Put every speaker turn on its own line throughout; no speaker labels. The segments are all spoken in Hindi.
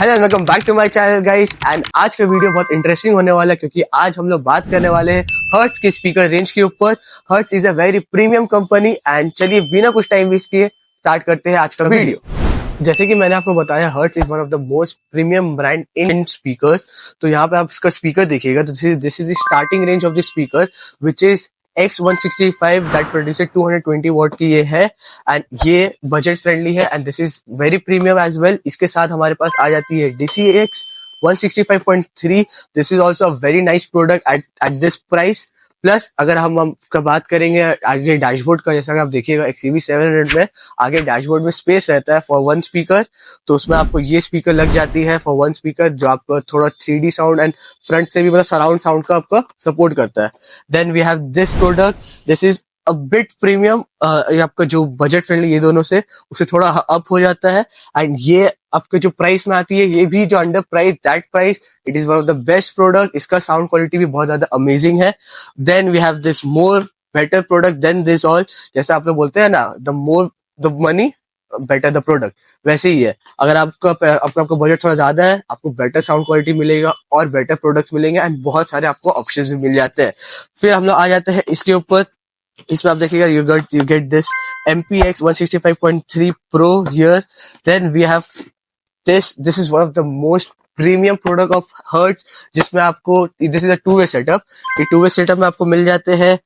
Hello welcome back to my channel guys. And आज का वीडियो बहुत इंटरेस्टिंग होने वाला है क्योंकि आज हम लोग बात करने वाले हैं हर्ट्ज के स्पीकर रेंज के ऊपर। Hertz is a very premium company and चलिए बिना कुछ टाइम वेस्ट किए स्टार्ट करते हैं आज का वीडियो। जैसे कि मैंने आपको बताया, Hertz is one of the most premium brand in speakers. तो यहाँ पे आप इसका स्पीकर देखिएगा तो this is the starting range of the speaker which is X165 that producer 220 watt की ये है एंड ये बजट फ्रेंडली है and this is very premium as well. इसके साथ हमारे पास आ जाती है DCX 165.3। This is also a very nice product at this price. Plus अगर हम का बात करेंगे आगे डैशबोर्ड का, जैसा कि आप देखिएगा XUV 700 में आगे डैशबोर्ड में स्पेस रहता है फॉर वन स्पीकर, तो उसमें आपको ये स्पीकर लग जाती है फॉर वन स्पीकर जो आपको थोड़ा 3D साउंड एंड फ्रंट से भी मतलब सराउंड साउंड का आपका सपोर्ट करता है। Then we have this product, this is a bit premium. ये आपका जो बजट फ्रेंडली ये दोनों से उससे थोड़ा अप हो जाता है एंड ये आपके जो प्राइस में आती है ये भी जो under price that price it is one of the best product. इसका साउंड क्वालिटी भी बहुत ज्यादा अमेजिंग है। Then we have this more better product than this all. जैसे आप लोग बोलते हैं ना, the more the money better the product, वैसे ही है। अगर आपका बजट थोड़ा ज्यादा है आपको बेटर साउंड क्वालिटी मिलेगा और बेटर प्रोडक्ट्स मिलेंगे एंड बहुत सारे आपको ऑप्शंस भी मिल जाते हैं। फिर हम लोग आ जाते हैं इसके ऊपर। इसमें आप देखिएगा you get this MPX 165.3 Pro here. Then we have this is one of the most premium product of hertz जिसमें आपको this is a two way setup. ये टू वे सेटअप में आपको मिल जाते हैं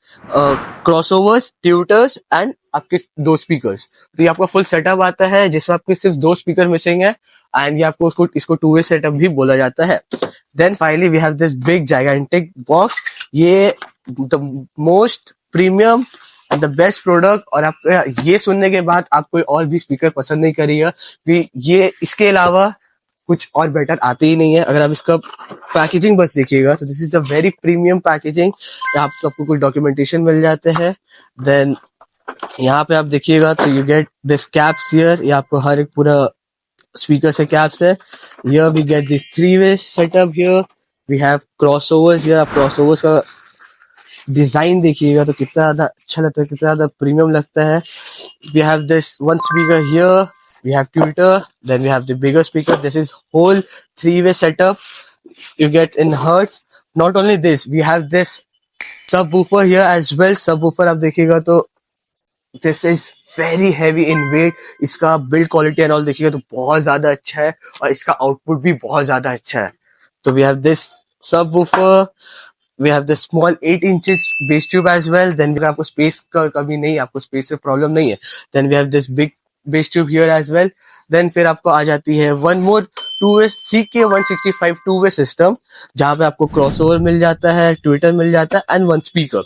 क्रॉसओवर्स, ट्यूटर्स एंड आपके दो स्पीकर्स। तो ये आपका फुल सेटअप आता है जिसमें आपके सिर्फ दो स्पीकर मिसिंग है एंड ये आपको इसको टू वे सेटअप भी बोला जाता है। Then finally we have this big gigantic box. ये the most premium and the best product. और आप ये सुनने के बाद आप कोई और भी स्पीकर पसंद नहीं करिएगा कि ये इसके अलावा कुछ और बेटर आते ही नहीं है। अगर आप इसका पैकेजिंग बस देखिएगा तो this is a very premium packaging. आपको कुछ डॉक्यूमेंटेशन मिल जाते हैं। देन यहाँ पे आप देखिएगा तो you get this caps here. ये आपको हर एक पूरा स्पीकर से कैप्स है। Here we get this 3-way setup. Here we have crossovers. हियर आप क्रॉसओवर्स का डिजाइन देखिएगा तो कितना ज्यादा अच्छा लगता है, कितना ज्यादा प्रीमियम लगता है। We have this one speaker here, we have tweeter, then we have the bigger speaker. This is whole 3-way setup you get in Hertz. Not only this, we have this subwoofer here as well. Subwoofer आप देखिएगा तो this is very heavy in weight. इसका build quality and all देखिएगा तो बहुत ज्यादा अच्छा है और इसका आउटपुट भी बहुत ज्यादा अच्छा है। तो we have this subwoofer, we have the small 8 inches bass tube as well. Then आपको स्पेस का कमी नहीं, आपको स्पेस से प्रॉब्लम नहीं है। Then we have this big bass tube here as well. Then फिर आपको आ जाती है one more 2-way CK165 2-way system जहाँ पे आपको क्रॉसओवर मिल जाता है, ट्विटर मिल जाता है एंड वन स्पीकर।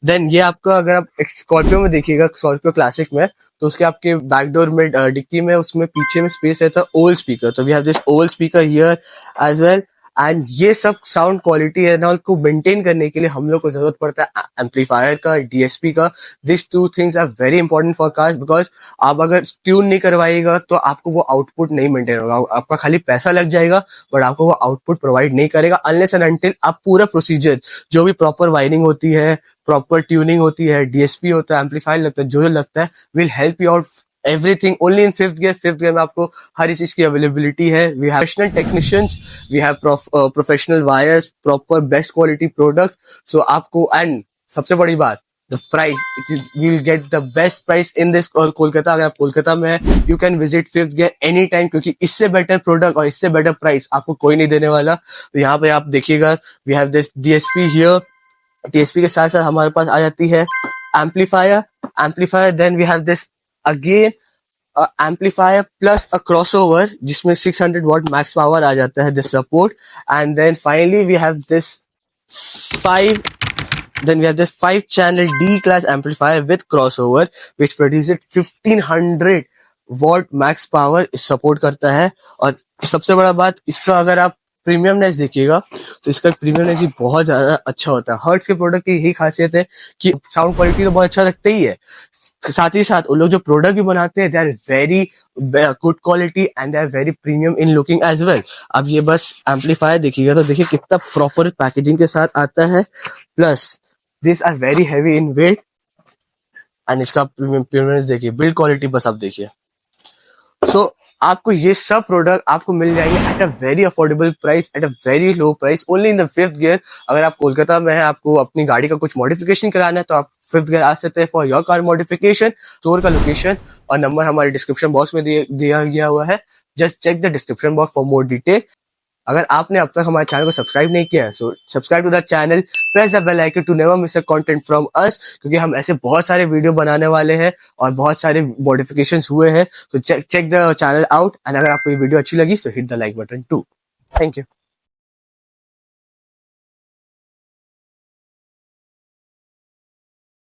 देन ये आपका अगर आप स्कॉर्पियो में देखिएगा, स्कॉर्पियो क्लासिक में, तो उसके आपके बैकडोर में डिक्की में उसमें पीछे में स्पेस रहता है ओवल स्पीकर। तो we have this oval speaker here as well. And ये सब साउंड क्वालिटी है ना को मेंटेन करने के लिए हम लोग को जरूरत पड़ता है एम्पलीफायर का, DSP का। This two things are very important for cars because आप अगर ट्यून नहीं करवाइएगा तो आपको वो आउटपुट नहीं मेंटेन होगा। आपका खाली पैसा लग जाएगा बट आपको वो आउटपुट प्रोवाइड नहीं करेगा अनलेस एंड अनटिल आप पूरा प्रोसीजर जो भी प्रॉपर वायरिंग होती है, प्रॉपर ट्यूनिंग होती है, DSP होता है, एम्पलीफायर लगता है, जो लगता है will help you out everything only in fifth gear में आपको हर चीज की अवेलेबिलिटी है। We have professional technicians, we have professional wires, proper best quality product. So आपको एंड सबसे बड़ी बात the price, it is will get the best price in this Kolkata. अगर आप कोलकाता में है you can visit fifth gear any time क्योंकि इससे बेटर प्रोडक्ट और इससे बेटर प्राइस आपको कोई नहीं देने वाला। तो यहाँ पे आप देखिएगा we have this DSP here. DSP के साथ साथ हमारे पास आ जाती है amplifier. Then we have this again amplifier plus a crossover जिसमें 600 watt max power आ जाता है this support। and then finally we have this 5 channel D class amplifier with crossover which produces 1500 watt max power support करता है। और सबसे बड़ा बात इसका अगर आप प्रीमियमनेस देखिएगा तो इसका प्रीमियमनेस भी बहुत ज्यादा अच्छा होता है। हर्ट्ज के प्रोडक्ट की यही खासियत है कि साउंड क्वालिटी तो बहुत अच्छा रखते ही है, साथ ही साथ वो लोग जो प्रोडक्ट भी बनाते हैं they are very good quality and they are very premium in looking as well. अब ये बस एम्पलीफायर देखिएगा तो देखिए कितना प्रॉपर पैकेजिंग के साथ आता है। Plus this are very heavy in weight and इसका प्रीमियमनेस देखिए, बिल्ड क्वालिटी बस आप देखिए। सो आपको ये सब प्रोडक्ट आपको मिल जाएंगे at a very affordable price, at a very low price, only in the 5th gear. अगर आप कोलकाता में है, आपको अपनी गाड़ी का कुछ मॉडिफिकेशन कराना है, तो आप 5th गियर आ सकते हैं for your car modification. Store का लोकेशन और नंबर हमारे डिस्क्रिप्शन बॉक्स में दिया गया हुआ है। Just check the description box for more detail. अगर आपने अब तक हमारे चैनल को सब्सक्राइब नहीं किया है, so subscribe to the channel, press the bell icon to never miss a content from us, क्योंकि हम ऐसे बहुत सारे वीडियो बनाने वाले हैं और बहुत सारे मॉडिफिकेशंस हुए हैं। तो check the channel out, and अगर आपको ये वीडियो अच्छी लगी so hit the like button too. Thank you.